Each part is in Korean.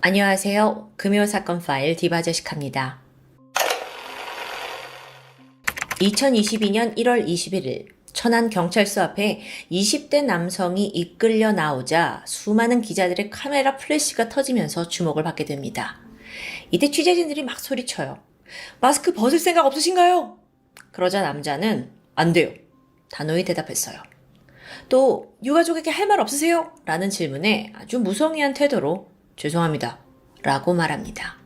안녕하세요. 금요사건 파일 디바제식합니다. 2022년 1월 21일 천안경찰서 앞에 20대 남성이 이끌려 나오자 수많은 기자들의 카메라 플래시가 터지면서 주목을 받게 됩니다. 이때 취재진들이 막 소리쳐요. 마스크 벗을 생각 없으신가요? 그러자 남자는 안 돼요. 단호히 대답했어요. 또 유가족에게 할 말 없으세요? 라는 질문에 아주 무성의한 태도로 죄송합니다. 라고 말합니다.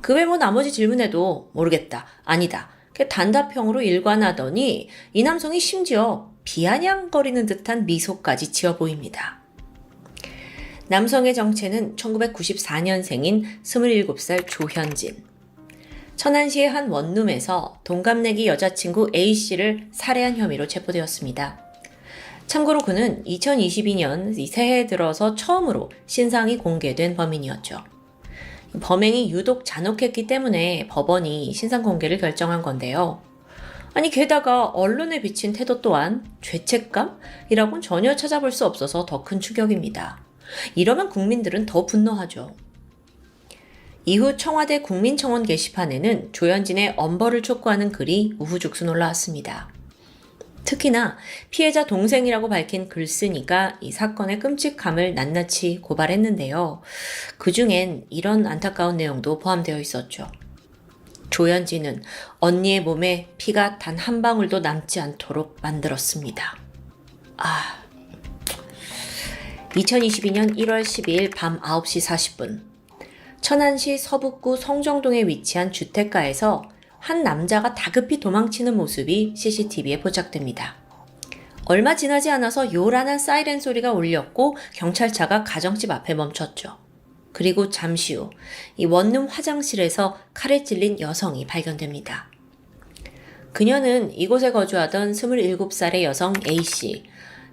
그 외 뭐 나머지 질문에도 모르겠다, 아니다, 단답형으로 일관하더니 이 남성이 심지어 비아냥거리는 듯한 미소까지 지어 보입니다. 남성의 정체는 1994년생인 27살 조현진. 천안시의 한 원룸에서 동갑내기 여자친구 A씨를 살해한 혐의로 체포되었습니다. 참고로 그는 2022년 새해 들어서 처음으로 신상이 공개된 범인이었죠. 범행이 유독 잔혹했기 때문에 법원이 신상 공개를 결정한 건데요. 아니 게다가 언론에 비친 태도 또한 죄책감이라고는 전혀 찾아볼 수 없어서 더 큰 충격입니다. 이러면 국민들은 더 분노하죠. 이후 청와대 국민청원 게시판에는 조현진의 엄벌을 촉구하는 글이 우후죽순 올라왔습니다. 특히나 피해자 동생이라고 밝힌 글쓴이가 이 사건의 끔찍함을 낱낱이 고발했는데요. 그중엔 이런 안타까운 내용도 포함되어 있었죠. 조현진은 언니의 몸에 피가 단 한 방울도 남지 않도록 만들었습니다. 2022년 1월 12일 밤 9시 40분 천안시 서북구 성정동에 위치한 주택가에서 한 남자가 다급히 도망치는 모습이 CCTV에 포착됩니다. 얼마 지나지 않아서 요란한 사이렌 소리가 울렸고 경찰차가 가정집 앞에 멈췄죠. 그리고 잠시 후 이 원룸 화장실에서 칼에 찔린 여성이 발견됩니다. 그녀는 이곳에 거주하던 27살의 여성 A씨,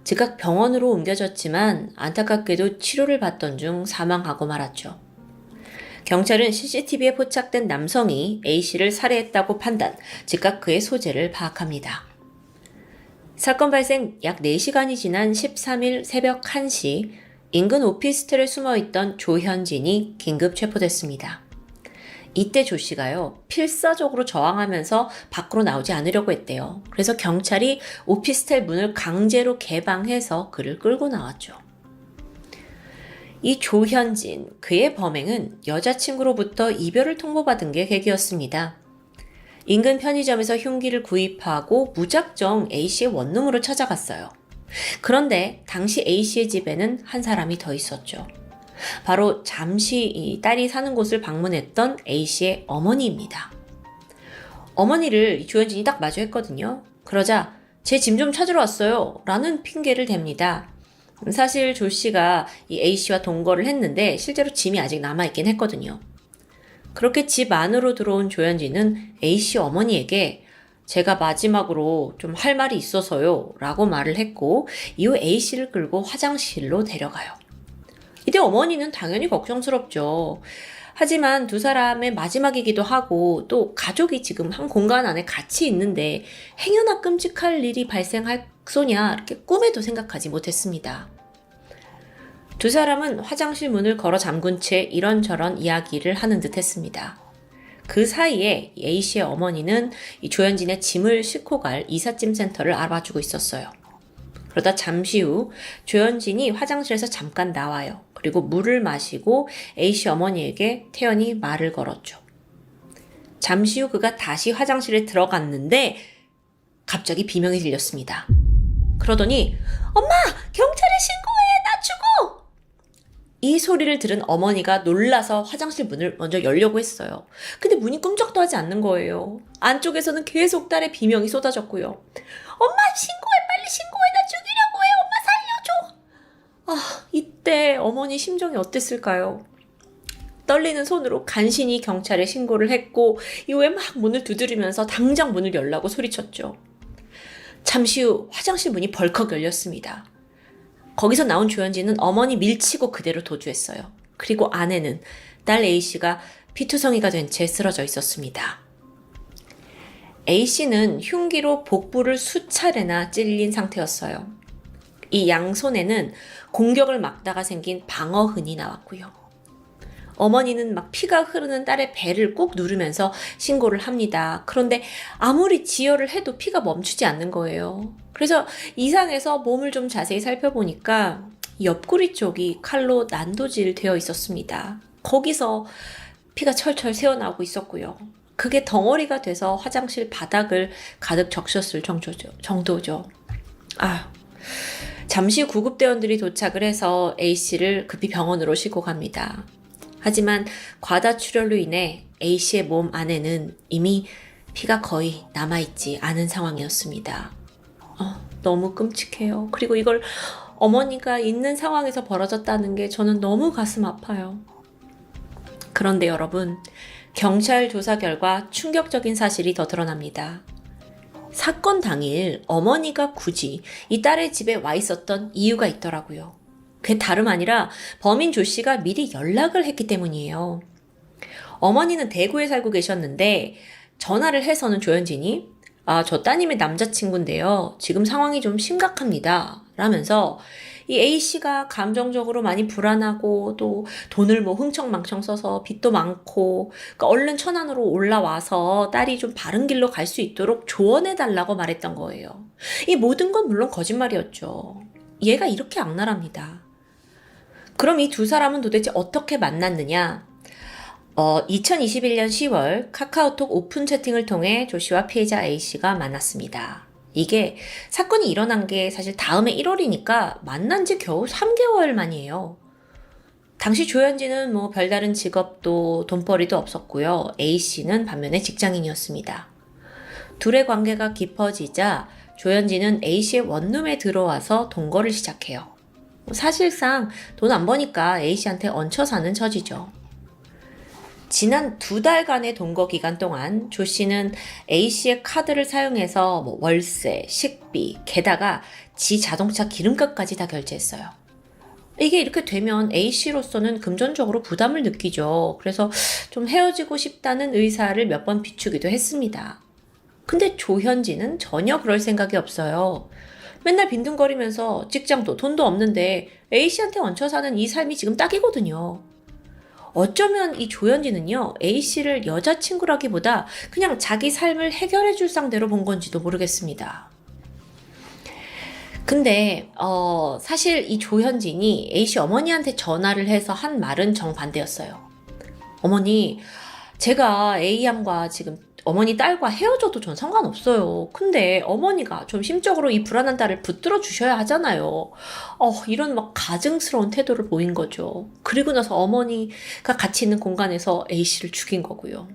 즉각 병원으로 옮겨졌지만 안타깝게도 치료를 받던 중 사망하고 말았죠. 경찰은 CCTV에 포착된 남성이 A씨를 살해했다고 판단, 즉각 그의 소재를 파악합니다. 사건 발생 약 4시간이 지난 13일 새벽 1시 인근 오피스텔에 숨어있던 조현진이 긴급 체포됐습니다. 이때 조 씨가요, 필사적으로 저항하면서 밖으로 나오지 않으려고 했대요. 그래서 경찰이 오피스텔 문을 강제로 개방해서 그를 끌고 나왔죠. 이 조현진, 그의 범행은 여자친구로부터 이별을 통보받은 게 계기였습니다. 인근 편의점에서 흉기를 구입하고 무작정 A씨의 원룸으로 찾아갔어요. 그런데 당시 A씨의 집에는 한 사람이 더 있었죠. 바로 잠시 이 딸이 사는 곳을 방문했던 A씨의 어머니입니다. 어머니를 조현진이 딱 마주했거든요. 그러자 제 짐 좀 찾으러 왔어요 라는 핑계를 댑니다. 사실 조 씨가 이 A씨와 동거를 했는데 실제로 짐이 아직 남아있긴 했거든요. 그렇게 집 안으로 들어온 조현진은 A씨 어머니에게 제가 마지막으로 좀 할 말이 있어서요 라고 말을 했고 이후 A씨를 끌고 화장실로 데려가요. 이때 어머니는 당연히 걱정스럽죠. 하지만 두 사람의 마지막이기도 하고 또 가족이 지금 한 공간 안에 같이 있는데 행여나 끔찍할 일이 발생할 소냐 이렇게 꿈에도 생각하지 못했습니다. 두 사람은 화장실 문을 걸어 잠근 채 이런저런 이야기를 하는 듯 했습니다. 그 사이에 A씨의 어머니는 이 조현진의 짐을 싣고 갈 이삿짐 센터를 알아주고 있었어요. 그러다 잠시 후 조현진이 화장실에서 잠깐 나와요. 그리고 물을 마시고 A씨 어머니에게 태연히 말을 걸었죠. 잠시 후 그가 다시 화장실에 들어갔는데 갑자기 비명이 들렸습니다. 그러더니 엄마! 경찰에 신고해! 나 죽어! 이 소리를 들은 어머니가 놀라서 화장실 문을 먼저 열려고 했어요. 근데 문이 꿈쩍도 하지 않는 거예요. 안쪽에서는 계속 딸의 비명이 쏟아졌고요. 엄마 신고해! 빨리 신고해! 나 죽이려고 해! 엄마 살려줘! 이때 어머니 심정이 어땠을까요? 떨리는 손으로 간신히 경찰에 신고를 했고 이후에 막 문을 두드리면서 당장 문을 열라고 소리쳤죠. 잠시 후 화장실 문이 벌컥 열렸습니다. 거기서 나온 조현진은 어머니 밀치고 그대로 도주했어요. 그리고 안에는 딸 A씨가 피투성이가 된 채 쓰러져 있었습니다. A씨는 흉기로 복부를 수차례나 찔린 상태였어요. 이 양손에는 공격을 막다가 생긴 방어흔이 나왔고요. 어머니는 막 피가 흐르는 딸의 배를 꼭 누르면서 신고를 합니다. 그런데 아무리 지혈을 해도 피가 멈추지 않는 거예요. 그래서 이상해서 몸을 좀 자세히 살펴보니까 옆구리 쪽이 칼로 난도질 되어 있었습니다. 거기서 피가 철철 새어나오고 있었고요. 그게 덩어리가 돼서 화장실 바닥을 가득 적셨을 정도죠. 잠시 구급대원들이 도착을 해서 A씨를 급히 병원으로 싣고 갑니다. 하지만 과다출혈로 인해 A씨의 몸 안에는 이미 피가 거의 남아있지 않은 상황이었습니다. 너무 끔찍해요. 그리고 이걸 어머니가 있는 상황에서 벌어졌다는 게 저는 너무 가슴 아파요. 그런데 여러분, 경찰 조사 결과 충격적인 사실이 더 드러납니다. 사건 당일 어머니가 굳이 이 딸의 집에 와 있었던 이유가 있더라고요. 그게 다름 아니라 범인 조 씨가 미리 연락을 했기 때문이에요. 어머니는 대구에 살고 계셨는데 전화를 해서는 조현진이 저 따님의 남자친구인데요. 지금 상황이 좀 심각합니다. 라면서 이 A씨가 감정적으로 많이 불안하고 또 돈을 흥청망청 써서 빚도 많고 그러니까 얼른 천안으로 올라와서 딸이 좀 바른 길로 갈 수 있도록 조언해달라고 말했던 거예요. 이 모든 건 물론 거짓말이었죠. 얘가 이렇게 악랄합니다. 그럼 이 두 사람은 도대체 어떻게 만났느냐? 2021년 10월 카카오톡 오픈 채팅을 통해 조 씨와 피해자 A씨가 만났습니다. 이게 사건이 일어난 게 사실 다음해 1월이니까 만난 지 겨우 3개월 만이에요. 당시 조현진은 별다른 직업도 돈벌이도 없었고요. A씨는 반면에 직장인이었습니다. 둘의 관계가 깊어지자 조현진은 A씨의 원룸에 들어와서 동거를 시작해요. 사실상 돈 안 버니까 A씨한테 얹혀 사는 처지죠. 지난 2달간의 동거 기간 동안 조 씨는 A씨의 카드를 사용해서 월세, 식비, 게다가 지 자동차 기름값까지 다 결제했어요. 이게 이렇게 되면 A씨로서는 금전적으로 부담을 느끼죠. 그래서 좀 헤어지고 싶다는 의사를 몇 번 비추기도 했습니다. 근데 조현진은 전혀 그럴 생각이 없어요. 맨날 빈둥거리면서 직장도 돈도 없는데 A씨한테 얹혀 사는 이 삶이 지금 딱이거든요. 어쩌면 이 조현진은요, A씨를 여자친구라기보다 그냥 자기 삶을 해결해줄 상대로 본 건지도 모르겠습니다. 근데 사실 이 조현진이 A씨 어머니한테 전화를 해서 한 말은 정반대였어요. 어머니, 제가 A양과 지금 어머니 딸과 헤어져도 전 상관없어요. 근데 어머니가 좀 심적으로 이 불안한 딸을 붙들어 주셔야 하잖아요. 이런 가증스러운 태도를 보인 거죠. 그리고 나서 어머니가 같이 있는 공간에서 A씨를 죽인 거고요.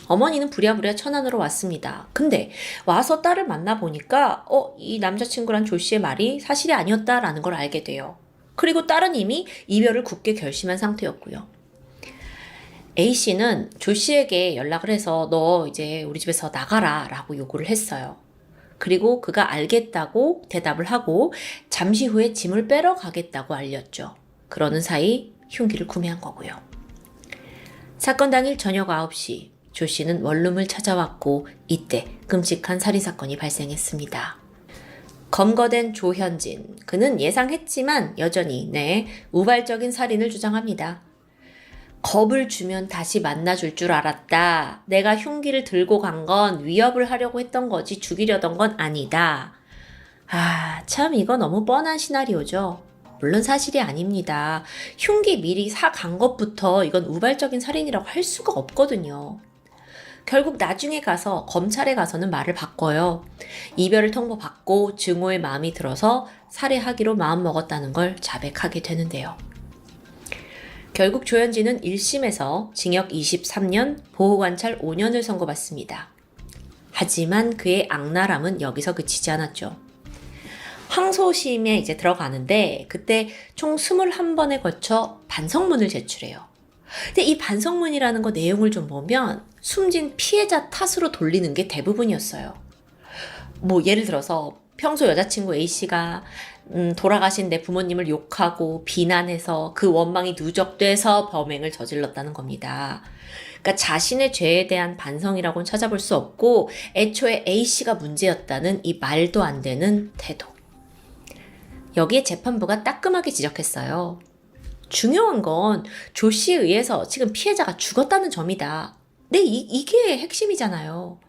어머니는 부랴부랴 천안으로 왔습니다. 근데 와서 딸을 만나보니까 이 남자친구란 조 씨의 말이 사실이 아니었다라는 걸 알게 돼요. 그리고 딸은 이미 이별을 굳게 결심한 상태였고요. A씨는 조 씨에게 연락을 해서 너 이제 우리 집에서 나가라 라고 요구를 했어요. 그리고 그가 알겠다고 대답을 하고 잠시 후에 짐을 빼러 가겠다고 알렸죠. 그러는 사이 흉기를 구매한 거고요. 사건 당일 저녁 9시 조 씨는 원룸을 찾아왔고 이때 끔찍한 살인사건이 발생했습니다. 검거된 조현진, 그는 예상했지만 여전히 우발적인 살인을 주장합니다. 겁을 주면 다시 만나줄 줄 알았다. 내가 흉기를 들고 간 건 위협을 하려고 했던 거지 죽이려던 건 아니다. 참 이거 너무 뻔한 시나리오죠. 물론 사실이 아닙니다. 흉기 미리 사간 것부터 이건 우발적인 살인이라고 할 수가 없거든요. 결국 나중에 검찰에 가서는 말을 바꿔요. 이별을 통보받고 증오의 마음이 들어서 살해하기로 마음먹었다는 걸 자백하게 되는데요. 결국 조현진은 1심에서 징역 23년, 보호관찰 5년을 선고받습니다. 하지만 그의 악랄함은 여기서 그치지 않았죠. 항소심에 이제 들어가는데 그때 총 21번에 걸쳐 반성문을 제출해요. 근데 이 반성문이라는 거 내용을 좀 보면 숨진 피해자 탓으로 돌리는 게 대부분이었어요. 예를 들어서 평소 여자친구 A씨가 돌아가신 내 부모님을 욕하고 비난해서 그 원망이 누적돼서 범행을 저질렀다는 겁니다. 그러니까 자신의 죄에 대한 반성이라고는 찾아볼 수 없고 애초에 A씨가 문제였다는 이 말도 안 되는 태도. 여기에 재판부가 따끔하게 지적했어요. 중요한 건 조 씨에 의해서 지금 피해자가 죽었다는 점이다. 네, 이게 핵심이잖아요.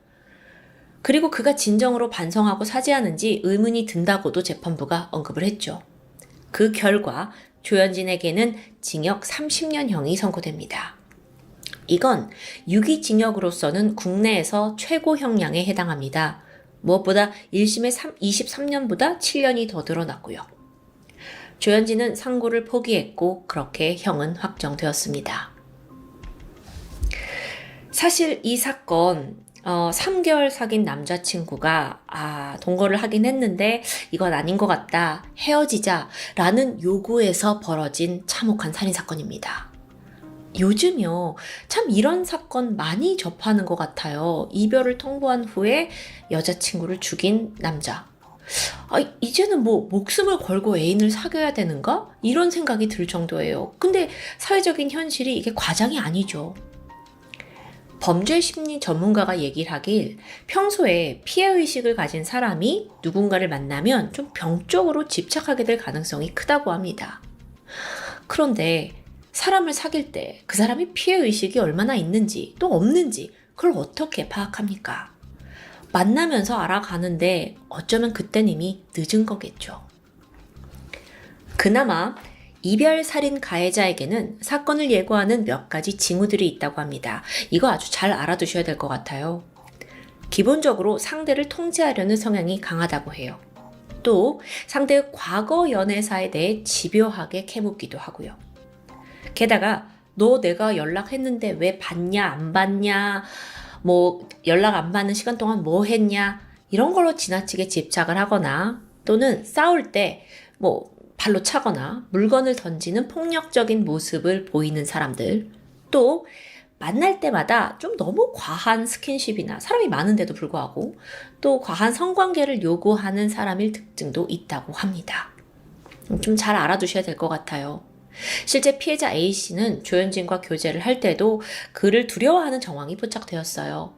그리고 그가 진정으로 반성하고 사죄하는지 의문이 든다고도 재판부가 언급을 했죠. 그 결과 조현진에게는 징역 30년형이 선고됩니다. 이건 유기징역으로서는 국내에서 최고 형량에 해당합니다. 무엇보다 1심의 23년보다 7년이 더 늘어났고요. 조현진은 상고를 포기했고 그렇게 형은 확정되었습니다. 사실 이 사건 3개월 사귄 남자친구가 동거를 하긴 했는데 이건 아닌 것 같다, 헤어지자 라는 요구에서 벌어진 참혹한 살인사건입니다. 요즘요, 참 이런 사건 많이 접하는 것 같아요. 이별을 통보한 후에 여자친구를 죽인 남자. 이제는 목숨을 걸고 애인을 사귀어야 되는가? 이런 생각이 들 정도예요. 근데 사회적인 현실이 이게 과장이 아니죠. 범죄 심리 전문가가 얘기를 하길 평소에 피해의식을 가진 사람이 누군가를 만나면 좀 병적으로 집착하게 될 가능성이 크다고 합니다. 그런데 사람을 사귈 때 그 사람이 피해의식이 얼마나 있는지 또 없는지 그걸 어떻게 파악합니까? 만나면서 알아가는데 어쩌면 그땐 이미 늦은 거겠죠. 그나마 이별 살인 가해자에게는 사건을 예고하는 몇 가지 징후들이 있다고 합니다. 이거 아주 잘 알아두셔야 될 것 같아요. 기본적으로 상대를 통제하려는 성향이 강하다고 해요. 또 상대의 과거 연애사에 대해 집요하게 캐묻기도 하고요. 게다가 너 내가 연락했는데 왜 받냐 안 받냐, 연락 안 받는 시간 동안 뭐 했냐, 이런 걸로 지나치게 집착을 하거나 또는 싸울 때 발로 차거나 물건을 던지는 폭력적인 모습을 보이는 사람들, 또 만날 때마다 좀 너무 과한 스킨십이나 사람이 많은데도 불구하고 또 과한 성관계를 요구하는 사람일 특징도 있다고 합니다. 좀 잘 알아두셔야 될 것 같아요. 실제 피해자 A씨는 조현진과 교제를 할 때도 그를 두려워하는 정황이 포착되었어요.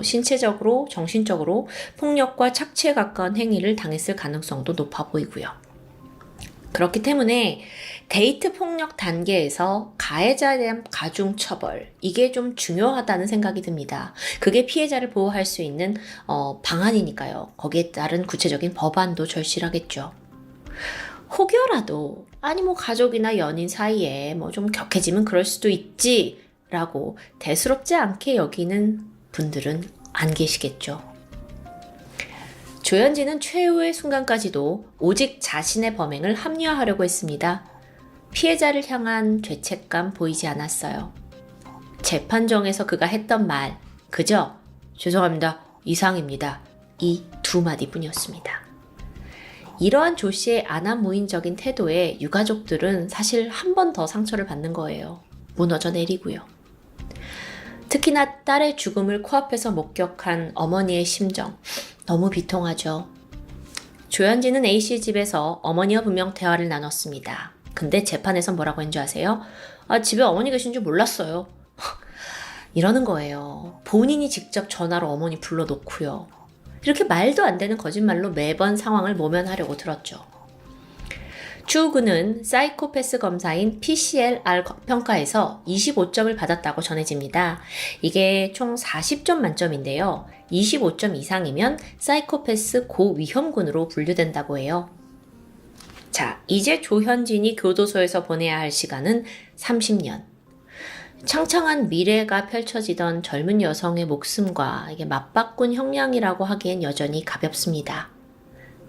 신체적으로, 정신적으로 폭력과 착취에 가까운 행위를 당했을 가능성도 높아 보이고요. 그렇기 때문에 데이트 폭력 단계에서 가해자에 대한 가중 처벌, 이게 좀 중요하다는 생각이 듭니다. 그게 피해자를 보호할 수 있는 방안이니까요. 거기에 따른 구체적인 법안도 절실하겠죠. 혹여라도 가족이나 연인 사이에 좀 격해지면 그럴 수도 있지 라고 대수롭지 않게 여기는 분들은 안 계시겠죠. 조현진은 최후의 순간까지도 오직 자신의 범행을 합리화하려고 했습니다. 피해자를 향한 죄책감 보이지 않았어요. 재판정에서 그가 했던 말, 그저 죄송합니다, 이상입니다, 이 두 마디뿐이었습니다. 이러한 조 씨의 안하무인적인 태도에 유가족들은 사실 한 번 더 상처를 받는 거예요. 무너져 내리고요. 특히나 딸의 죽음을 코앞에서 목격한 어머니의 심정, 너무 비통하죠. 조현진은 A씨 집에서 어머니와 분명 대화를 나눴습니다. 근데 재판에서 뭐라고 했는 줄 아세요? 집에 어머니 계신 줄 몰랐어요. 이러는 거예요. 본인이 직접 전화로 어머니 불러놓고요. 이렇게 말도 안 되는 거짓말로 매번 상황을 모면하려고 들었죠. 추후 그는 사이코패스 검사인 PCLR 평가에서 25점을 받았다고 전해집니다. 이게 총 40점 만점인데요. 25점 이상이면 사이코패스 고위험군으로 분류된다고 해요. 자, 이제 조현진이 교도소에서 보내야 할 시간은 30년. 창창한 미래가 펼쳐지던 젊은 여성의 목숨과 이게 맞바꾼 형량이라고 하기엔 여전히 가볍습니다.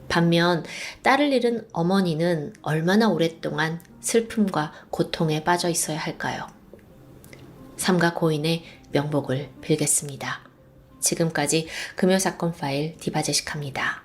반면 딸을 잃은 어머니는 얼마나 오랫동안 슬픔과 고통에 빠져 있어야 할까요? 삼가 고인의 명복을 빌겠습니다. 지금까지 금요사건 파일 디바제식합니다.